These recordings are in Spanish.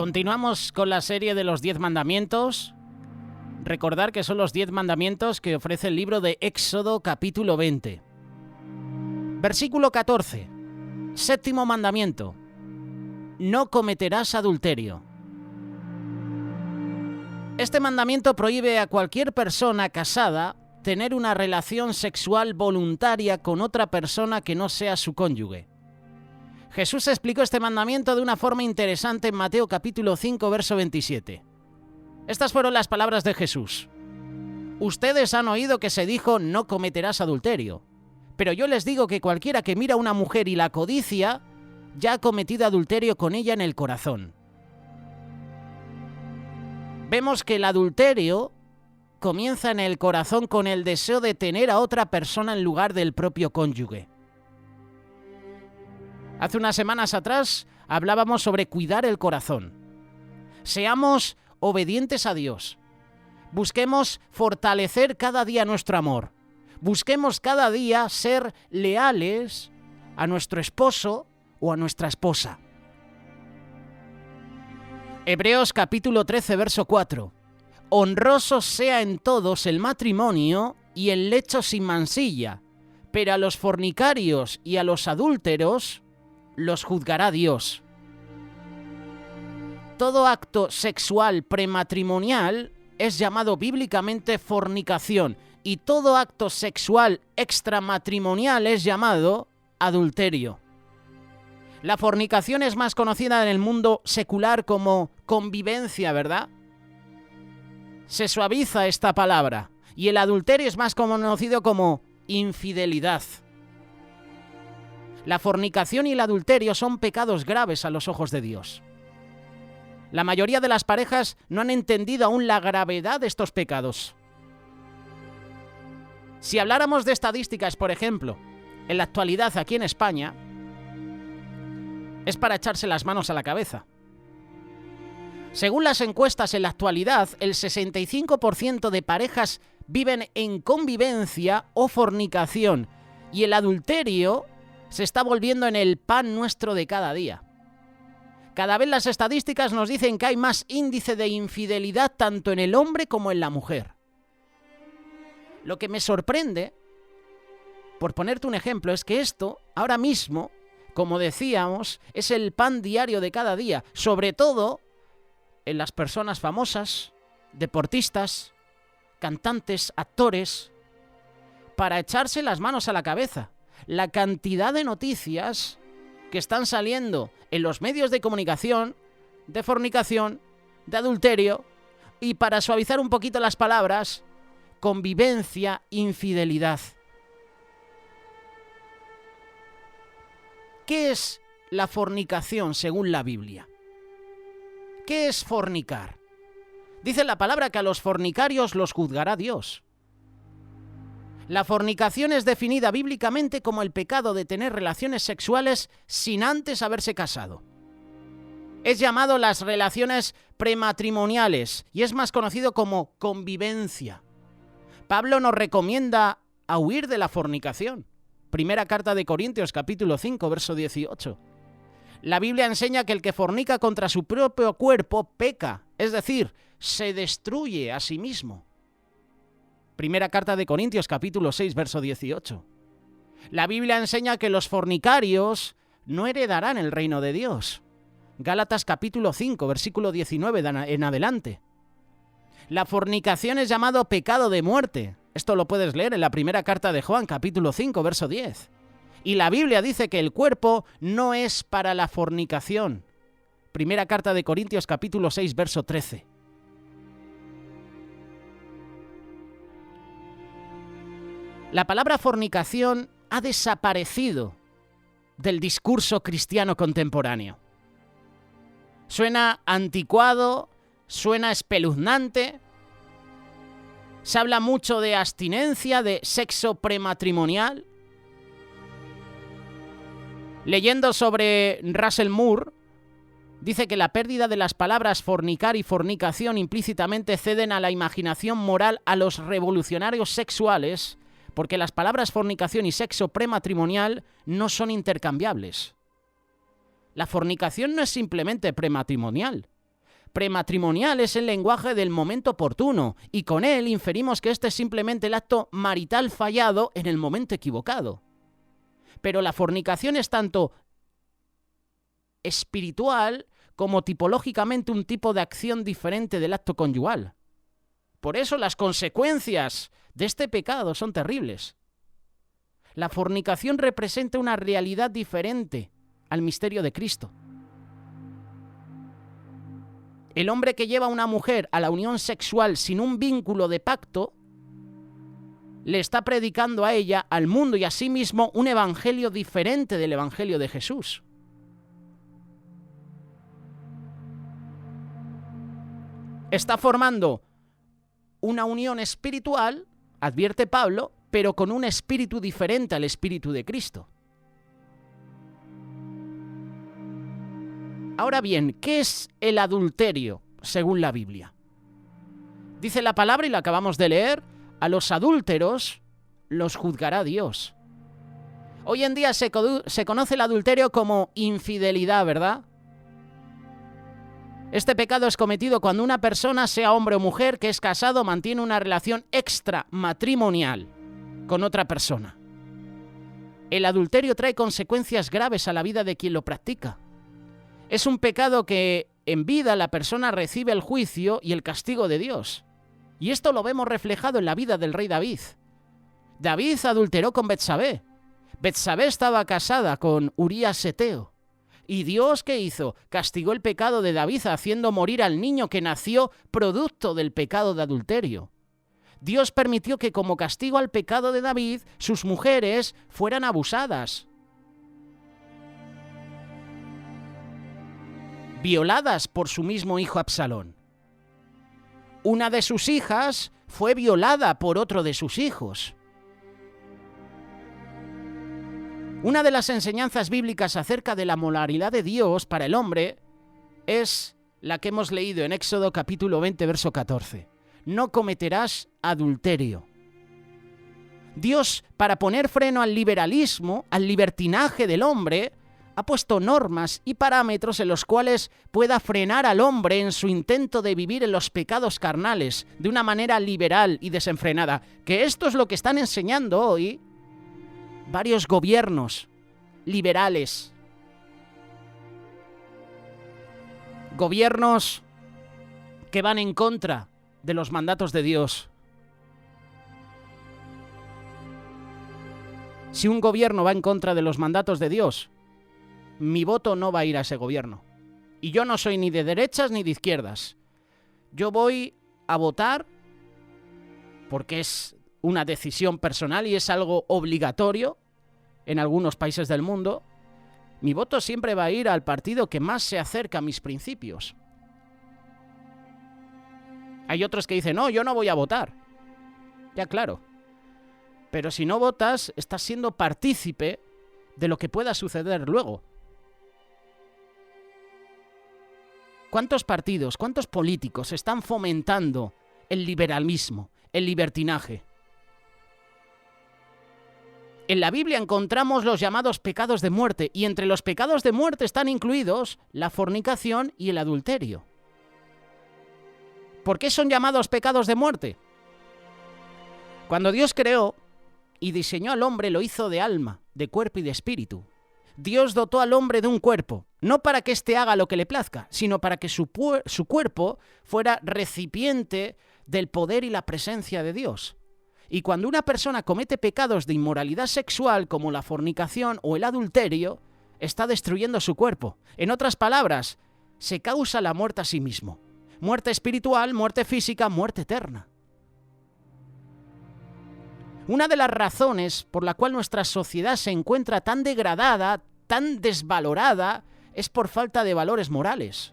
Continuamos con la serie de los 10 mandamientos. Recordar que son los 10 mandamientos que ofrece el libro de Éxodo capítulo 20. Versículo 14. Séptimo mandamiento. No cometerás adulterio. Este mandamiento prohíbe a cualquier persona casada tener una relación sexual voluntaria con otra persona que no sea su cónyuge. Jesús explicó este mandamiento de una forma interesante en Mateo capítulo 5, verso 27. Estas fueron las palabras de Jesús. Ustedes han oído que se dijo, no cometerás adulterio. Pero yo les digo que cualquiera que mira a una mujer y la codicia, ya ha cometido adulterio con ella en el corazón. Vemos que el adulterio comienza en el corazón con el deseo de tener a otra persona en lugar del propio cónyuge. Hace unas semanas atrás hablábamos sobre cuidar el corazón. Seamos obedientes a Dios. Busquemos fortalecer cada día nuestro amor. Busquemos cada día ser leales a nuestro esposo o a nuestra esposa. Hebreos capítulo 13, verso 4. Honroso sea en todos el matrimonio y el lecho sin mancilla, pero a los fornicarios y a los adúlteros los juzgará Dios. Todo acto sexual prematrimonial es llamado bíblicamente fornicación y todo acto sexual extramatrimonial es llamado adulterio. La fornicación es más conocida en el mundo secular como convivencia, ¿verdad? Se suaviza esta palabra y el adulterio es más conocido como infidelidad. La fornicación y el adulterio son pecados graves a los ojos de Dios. La mayoría de las parejas no han entendido aún la gravedad de estos pecados. Si habláramos de estadísticas, por ejemplo, en la actualidad aquí en España, es para echarse las manos a la cabeza. Según las encuestas en la actualidad, el 65% de parejas viven en convivencia o fornicación y el adulterio se está volviendo en el pan nuestro de cada día. Cada vez las estadísticas nos dicen que hay más índice de infidelidad tanto en el hombre como en la mujer. Lo que me sorprende, por ponerte un ejemplo, es que esto, ahora mismo, como decíamos, es el pan diario de cada día, sobre todo en las personas famosas, deportistas, cantantes, actores, para echarse las manos a la cabeza. La cantidad de noticias que están saliendo en los medios de comunicación, de fornicación, de adulterio, y para suavizar un poquito las palabras, convivencia, infidelidad. ¿Qué es la fornicación según la Biblia? ¿Qué es fornicar? Dice la palabra que a los fornicarios los juzgará Dios. La fornicación es definida bíblicamente como el pecado de tener relaciones sexuales sin antes haberse casado. Es llamado las relaciones prematrimoniales y es más conocido como convivencia. Pablo nos recomienda a huir de la fornicación. Primera carta de Corintios, capítulo 5, verso 18. La Biblia enseña que el que fornica contra su propio cuerpo peca, es decir, se destruye a sí mismo. Primera carta de Corintios, capítulo 6, verso 18. La Biblia enseña que los fornicarios no heredarán el reino de Dios. Gálatas, capítulo 5, versículo 19 en adelante. La fornicación es llamado pecado de muerte. Esto lo puedes leer en la primera carta de Juan, capítulo 5, verso 10. Y la Biblia dice que el cuerpo no es para la fornicación. Primera carta de Corintios, capítulo 6, verso 13. La palabra fornicación ha desaparecido del discurso cristiano contemporáneo. Suena anticuado, suena espeluznante. Se habla mucho de abstinencia, de sexo prematrimonial. Leyendo sobre Russell Moore, dice que la pérdida de las palabras fornicar y fornicación implícitamente ceden a la imaginación moral a los revolucionarios sexuales, porque las palabras fornicación y sexo prematrimonial no son intercambiables. La fornicación no es simplemente prematrimonial. Prematrimonial es el lenguaje del momento oportuno, y con él inferimos que este es simplemente el acto marital fallado en el momento equivocado. Pero la fornicación es tanto espiritual como tipológicamente un tipo de acción diferente del acto conyugal. Por eso las consecuencias de este pecado son terribles. La fornicación representa una realidad diferente al misterio de Cristo. El hombre que lleva a una mujer a la unión sexual sin un vínculo de pacto, le está predicando a ella, al mundo y a sí mismo un evangelio diferente del evangelio de Jesús. Está formando una unión espiritual, advierte Pablo, pero con un espíritu diferente al espíritu de Cristo. Ahora bien, ¿qué es el adulterio según la Biblia? Dice la palabra, y la acabamos de leer, a los adúlteros los juzgará Dios. Hoy en día se conoce el adulterio como infidelidad, ¿verdad? Este pecado es cometido cuando una persona, sea hombre o mujer, que es casado, mantiene una relación extramatrimonial con otra persona. El adulterio trae consecuencias graves a la vida de quien lo practica. Es un pecado que en vida la persona recibe el juicio y el castigo de Dios. Y esto lo vemos reflejado en la vida del rey David. David adulteró con Betsabé. Betsabé estaba casada con Urías Eteo. ¿Y Dios qué hizo? Castigó el pecado de David haciendo morir al niño que nació producto del pecado de adulterio. Dios permitió que como castigo al pecado de David, sus mujeres fueran abusadas, violadas por su mismo hijo Absalón. Una de sus hijas fue violada por otro de sus hijos. Una de las enseñanzas bíblicas acerca de la moralidad de Dios para el hombre es la que hemos leído en Éxodo capítulo 20, verso 14. No cometerás adulterio. Dios, para poner freno al liberalismo, al libertinaje del hombre, ha puesto normas y parámetros en los cuales pueda frenar al hombre en su intento de vivir en los pecados carnales de una manera liberal y desenfrenada. Que esto es lo que están enseñando hoy varios gobiernos liberales. Gobiernos que van en contra de los mandatos de Dios. Si un gobierno va en contra de los mandatos de Dios, mi voto no va a ir a ese gobierno. Y yo no soy ni de derechas ni de izquierdas. Yo voy a votar porque es una decisión personal y es algo obligatorio en algunos países del mundo. Mi voto siempre va a ir al partido que más se acerca a mis principios. Hay otros que dicen, no, yo no voy a votar. Ya, claro. Pero si no votas, estás siendo partícipe de lo que pueda suceder luego. ¿Cuántos partidos, cuántos políticos están fomentando el liberalismo, el libertinaje? En la Biblia encontramos los llamados pecados de muerte, y entre los pecados de muerte están incluidos la fornicación y el adulterio. ¿Por qué son llamados pecados de muerte? Cuando Dios creó y diseñó al hombre, lo hizo de alma, de cuerpo y de espíritu. Dios dotó al hombre de un cuerpo, no para que éste haga lo que le plazca, sino para que su cuerpo fuera recipiente del poder y la presencia de Dios. Y cuando una persona comete pecados de inmoralidad sexual, como la fornicación o el adulterio, está destruyendo su cuerpo. En otras palabras, se causa la muerte a sí mismo. Muerte espiritual, muerte física, muerte eterna. Una de las razones por la cual nuestra sociedad se encuentra tan degradada, tan desvalorada, es por falta de valores morales.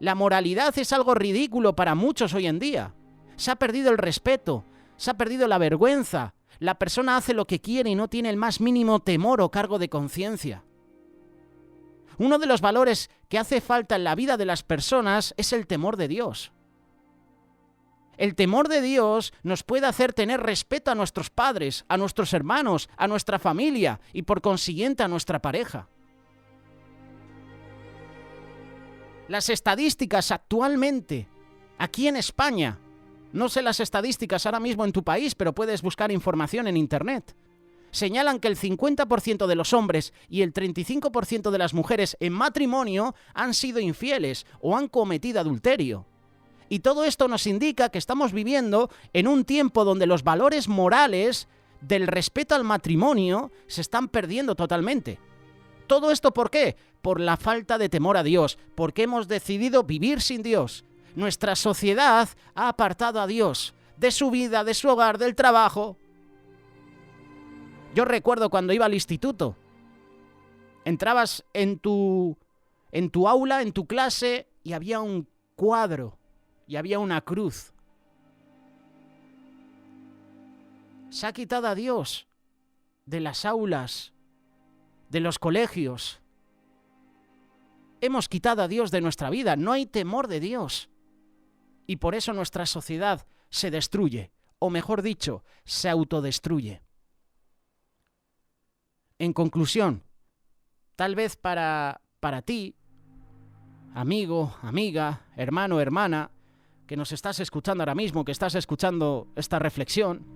La moralidad es algo ridículo para muchos hoy en día. Se ha perdido el respeto, se ha perdido la vergüenza. La persona hace lo que quiere y no tiene el más mínimo temor o cargo de conciencia. Uno de los valores que hace falta en la vida de las personas es el temor de Dios. El temor de Dios nos puede hacer tener respeto a nuestros padres, a nuestros hermanos, a nuestra familia y por consiguiente a nuestra pareja. Las estadísticas actualmente, aquí en España, no sé las estadísticas ahora mismo en tu país, pero puedes buscar información en Internet, señalan que el 50% de los hombres y el 35% de las mujeres en matrimonio han sido infieles o han cometido adulterio. Y todo esto nos indica que estamos viviendo en un tiempo donde los valores morales del respeto al matrimonio se están perdiendo totalmente. ¿Todo esto por qué? Por la falta de temor a Dios, porque hemos decidido vivir sin Dios. Nuestra sociedad ha apartado a Dios de su vida, de su hogar, del trabajo. Yo recuerdo cuando iba al instituto, entrabas en tu aula, en tu clase, y había un cuadro, y había una cruz. Se ha quitado a Dios de las aulas, de los colegios. Hemos quitado a Dios de nuestra vida, no hay temor de Dios. Y por eso nuestra sociedad se destruye, o mejor dicho, se autodestruye. En conclusión, tal vez para ti, amigo, amiga, hermano, hermana, que nos estás escuchando ahora mismo, que estás escuchando esta reflexión,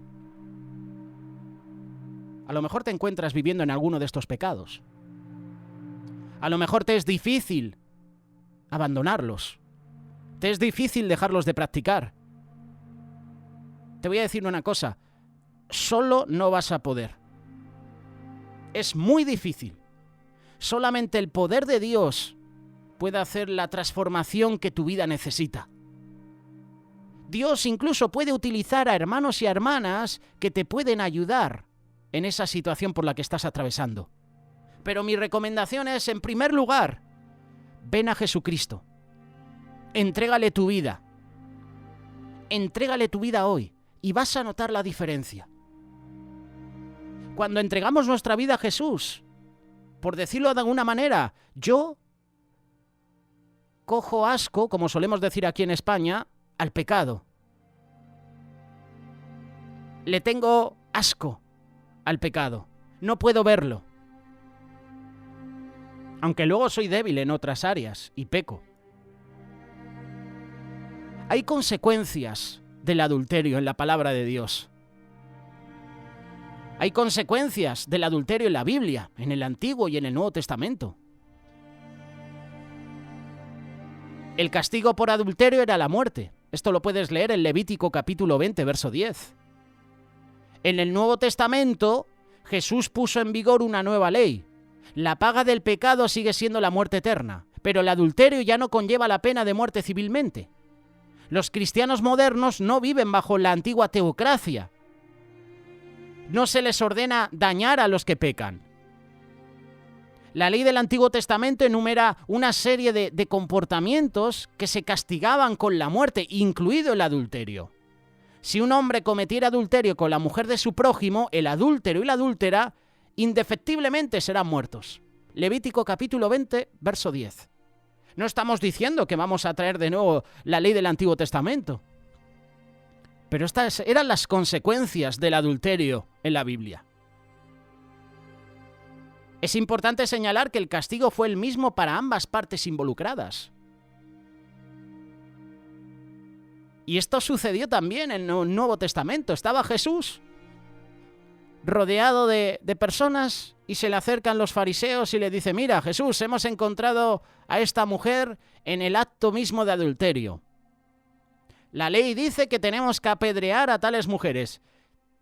a lo mejor te encuentras viviendo en alguno de estos pecados. A lo mejor te es difícil abandonarlos. Te es difícil dejarlos de practicar. Te voy a decir una cosa, solo no vas a poder. Es muy difícil. Solamente el poder de Dios puede hacer la transformación que tu vida necesita. Dios incluso puede utilizar a hermanos y a hermanas que te pueden ayudar en esa situación por la que estás atravesando. Pero mi recomendación es, en primer lugar, ven a Jesucristo. Entrégale tu vida. Entrégale tu vida hoy y vas a notar la diferencia. Cuando entregamos nuestra vida a Jesús, por decirlo de alguna manera, yo cojo asco, como solemos decir aquí en España, al pecado. Le tengo asco al pecado. No puedo verlo. Aunque luego soy débil en otras áreas y peco. Hay consecuencias del adulterio en la palabra de Dios. Hay consecuencias del adulterio en la Biblia, en el Antiguo y en el Nuevo Testamento. El castigo por adulterio era la muerte. Esto lo puedes leer en Levítico capítulo 20, verso 10. En el Nuevo Testamento, Jesús puso en vigor una nueva ley. La paga del pecado sigue siendo la muerte eterna, pero el adulterio ya no conlleva la pena de muerte civilmente. Los cristianos modernos no viven bajo la antigua teocracia. No se les ordena dañar a los que pecan. La ley del Antiguo Testamento enumera una serie de comportamientos que se castigaban con la muerte, incluido el adulterio. Si un hombre cometiera adulterio con la mujer de su prójimo, el adúltero y la adúltera indefectiblemente serán muertos. Levítico capítulo 20, verso 10. No estamos diciendo que vamos a traer de nuevo la ley del Antiguo Testamento. Pero estas eran las consecuencias del adulterio en la Biblia. Es importante señalar que el castigo fue el mismo para ambas partes involucradas. Y esto sucedió también en el Nuevo Testamento. Estaba Jesús rodeado de personas y se le acercan los fariseos y le dice: mira, Jesús, hemos encontrado a esta mujer en el acto mismo de adulterio. La ley dice que tenemos que apedrear a tales mujeres.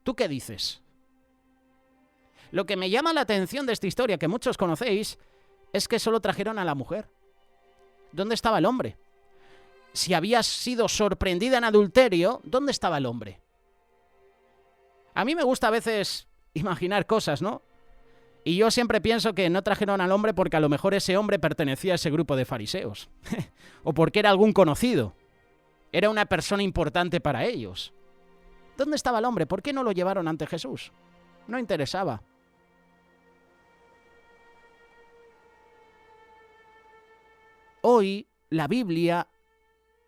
¿Tú qué dices? Lo que me llama la atención de esta historia, que muchos conocéis, es que solo trajeron a la mujer. ¿Dónde estaba el hombre? Si había sido sorprendida en adulterio, ¿dónde estaba el hombre? A mí me gusta a veces imaginar cosas, ¿no? Y yo siempre pienso que no trajeron al hombre porque a lo mejor ese hombre pertenecía a ese grupo de fariseos. O porque era algún conocido. Era una persona importante para ellos. ¿Dónde estaba el hombre? ¿Por qué no lo llevaron ante Jesús? No interesaba. Hoy la Biblia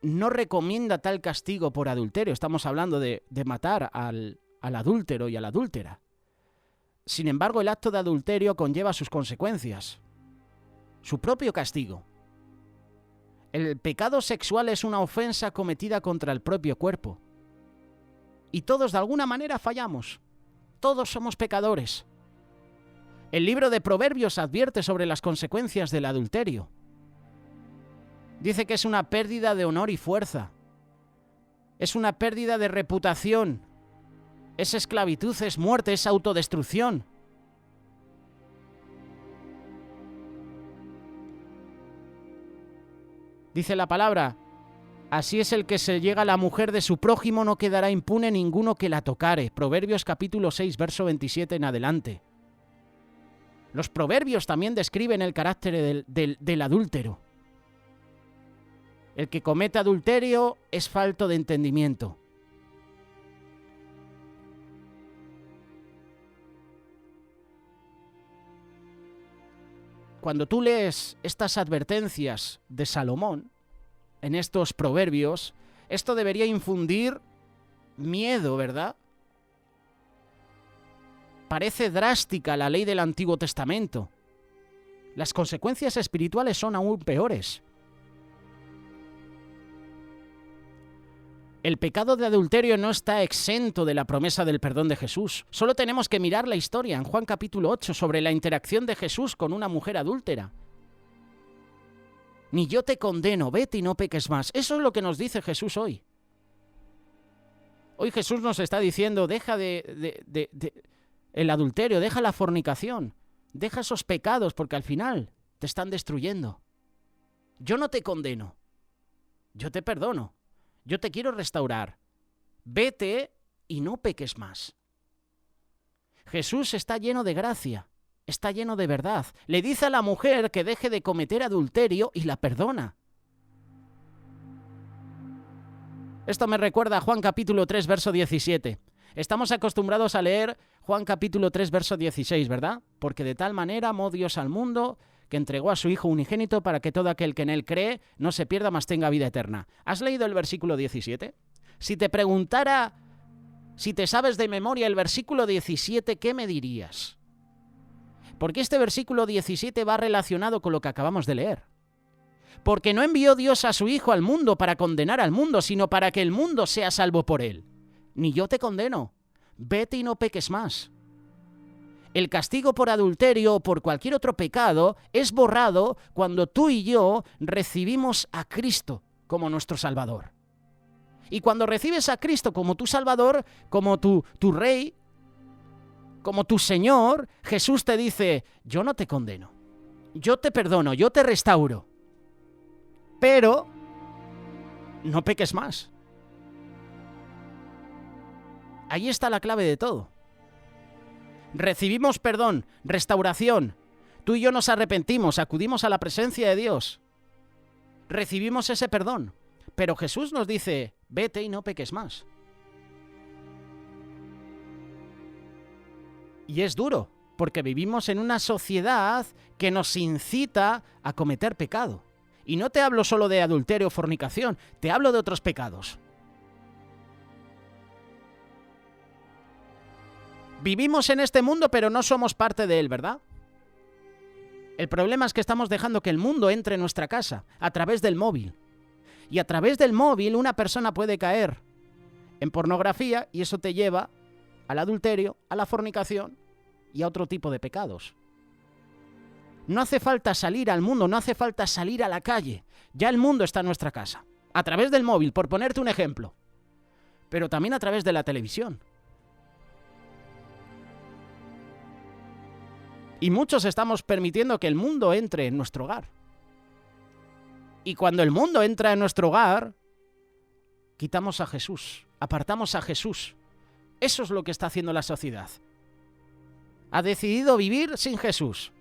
no recomienda tal castigo por adulterio. Estamos hablando de matar al adúltero y a la adúltera. Sin embargo, el acto de adulterio conlleva sus consecuencias, su propio castigo. El pecado sexual es una ofensa cometida contra el propio cuerpo. Y todos de alguna manera fallamos. Todos somos pecadores. El libro de Proverbios advierte sobre las consecuencias del adulterio. Dice que es una pérdida de honor y fuerza. Es una pérdida de reputación. Es esclavitud, es muerte, es autodestrucción. Dice la palabra: así es el que se llega a la mujer de su prójimo, no quedará impune ninguno que la tocare. Proverbios capítulo 6, verso 27 en adelante. Los proverbios también describen el carácter del adúltero. El que comete adulterio es falto de entendimiento. Cuando tú lees estas advertencias de Salomón en estos proverbios, esto debería infundir miedo, ¿verdad? Parece drástica la ley del Antiguo Testamento. Las consecuencias espirituales son aún peores. El pecado de adulterio no está exento de la promesa del perdón de Jesús. Solo tenemos que mirar la historia en Juan capítulo 8 sobre la interacción de Jesús con una mujer adúltera. Ni yo te condeno, vete y no peques más. Eso es lo que nos dice Jesús hoy. Hoy Jesús nos está diciendo: deja el adulterio, deja la fornicación, deja esos pecados porque al final te están destruyendo. Yo no te condeno, yo te perdono. Yo te quiero restaurar. Vete y no peques más. Jesús está lleno de gracia, está lleno de verdad. Le dice a la mujer que deje de cometer adulterio y la perdona. Esto me recuerda a Juan capítulo 3, verso 17. Estamos acostumbrados a leer Juan capítulo 3, verso 16, ¿verdad? Porque de tal manera amó Dios al mundo que entregó a su Hijo unigénito para que todo aquel que en él cree no se pierda, mas tenga vida eterna. ¿Has leído el versículo 17? Si te preguntara si te sabes de memoria el versículo 17, ¿qué me dirías? Porque este versículo 17 va relacionado con lo que acabamos de leer. Porque no envió Dios a su Hijo al mundo para condenar al mundo, sino para que el mundo sea salvo por él. Ni yo te condeno. Vete y no peques más. El castigo por adulterio o por cualquier otro pecado es borrado cuando tú y yo recibimos a Cristo como nuestro Salvador. Y cuando recibes a Cristo como tu Salvador, como tu Rey, como tu Señor, Jesús te dice: yo no te condeno, yo te perdono, yo te restauro, pero no peques más. Ahí está la clave de todo. Recibimos perdón, restauración. Tú y yo nos arrepentimos, acudimos a la presencia de Dios. Recibimos ese perdón. Pero Jesús nos dice: vete y no peques más. Y es duro, porque vivimos en una sociedad que nos incita a cometer pecado. Y no te hablo solo de adulterio o fornicación, te hablo de otros pecados. Vivimos en este mundo, pero no somos parte de él, ¿verdad? El problema es que estamos dejando que el mundo entre en nuestra casa a través del móvil. Y a través del móvil una persona puede caer en pornografía y eso te lleva al adulterio, a la fornicación y a otro tipo de pecados. No hace falta salir al mundo, no hace falta salir a la calle. Ya el mundo está en nuestra casa. A través del móvil, por ponerte un ejemplo. Pero también a través de la televisión. Y muchos estamos permitiendo que el mundo entre en nuestro hogar. Y cuando el mundo entra en nuestro hogar, quitamos a Jesús, apartamos a Jesús. Eso es lo que está haciendo la sociedad. Ha decidido vivir sin Jesús.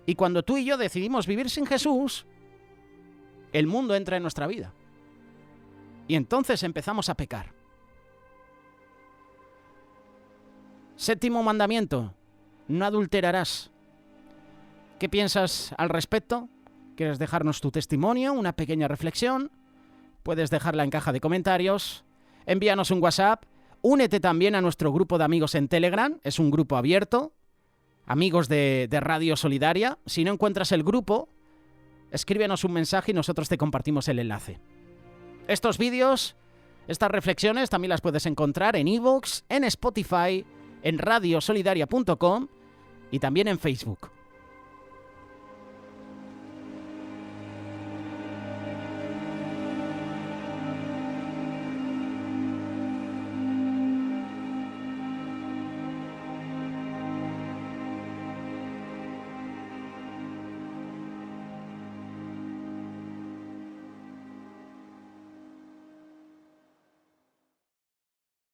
Y cuando tú y yo decidimos vivir sin Jesús, el mundo entra en nuestra vida. Y entonces empezamos a pecar. Séptimo mandamiento: no adulterarás. ¿Qué piensas al respecto? ¿Quieres dejarnos tu testimonio, una pequeña reflexión? Puedes dejarla en caja de comentarios. Envíanos un WhatsApp. Únete también a nuestro grupo de amigos en Telegram. Es un grupo abierto. Amigos de Radio Solidaria. Si no encuentras el grupo, escríbenos un mensaje y nosotros te compartimos el enlace. Estos vídeos, estas reflexiones también las puedes encontrar en iVoox, en Spotify, en radiosolidaria.com y también en Facebook.